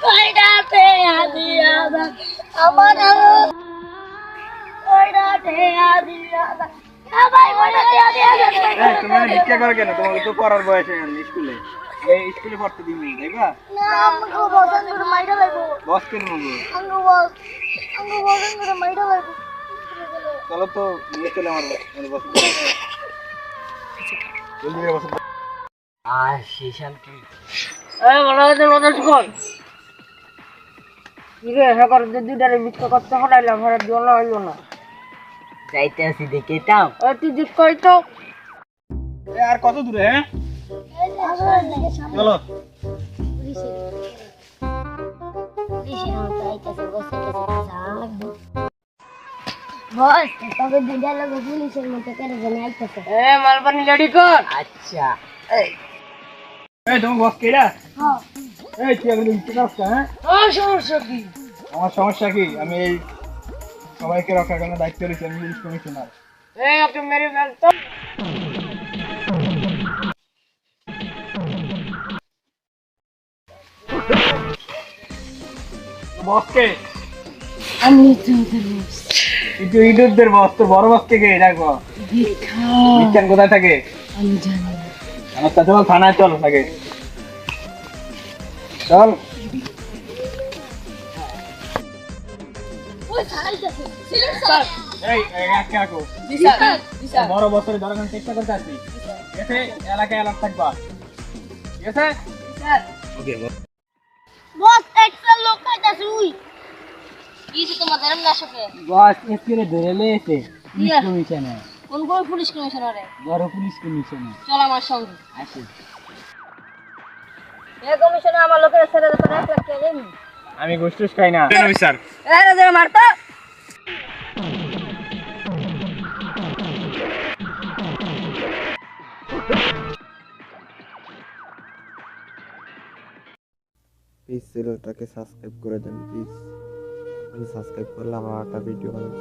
কয়টাতে দিয়া দাও আমার কয়টাতে দিয়া দাও ভাই কয়টাতে দিয়া দাও তুমি ভিক্ষা করো কেন? তোমাকে তো পড়ার বয়স হয়ে গেল স্কুলে। এই স্কুলে পড়তে দিবি দেখবা? না আমাকে বসন করে মাইরা লাগবো বস কেন মগো? আমাকে বসন করে মাইরা লাগবো চলো তো নিয়ে চলে আমার বস। জলদি করে বস। আর সেই শান্তি এই বলা হচ্ছে মদত কর কিরে হেকর যে দুইটারে মিথ্যা করতে হটাইলাম ঘরে জল হইল না যাইতে আসি দেখে তাও তুই জিত কই তো আর কত দূরে? হ্যাঁ চলো। বস তবে দুইটা লোক পুলিশের মতো করে জানে আইতেছে এ মালপানি রেডি কর আচ্ছা এই তোমার বস কেডা? হ্যাঁ এই তুই এখন ভিক্ষা করছ? হ্যাঁ সমস্যা কি আমার সমস্যা কি? আমি এই সবাইকে রক্ষা করার দায়িত্ব রয়েছে। আমি পুলিশ কমিশনার। এই ওকে মেরে ফেল তো বসকে আমি তোদের বস কিন্তু ইঁদুরদের বস, তোর বড় বসকে কে ডাকবো? বিজ্ঞান কোথায় থাকে? আমি জানি না আমার সাথে চল, থানায় চল আগে চল। ওই খাইতেছে সিলেট স্যার এই আজকে রাখো। বড় বছরে ধরানোর চেষ্টা করতে আসছি। ঠিক আছে? এলাকায় এলাকা থাকবা। ঠিক আছে? ওকে বস একটা লোক খাইতেছে উই কিছে তোমাদের না সকে বস এসকে ধরে লয়েছে পুলিশ কমিশনে কোন কোন পুলিশ কমিশনারে বড় পুলিশ কমিশনে চল আমার সঙ্গে আসি এ কমিশনে আমার লোকের ছেড়ে দে তোরা একটা কে দেন আমি গোষ্ঠী খাই না। অফিসার এ রে মারতা প্লিজ চ্যানেলটাকে সাবস্ক্রাইব করে দেন প্লিজ। আপনি সাবস্ক্রাইব করলে আমার একটা ভিডিও বানাতে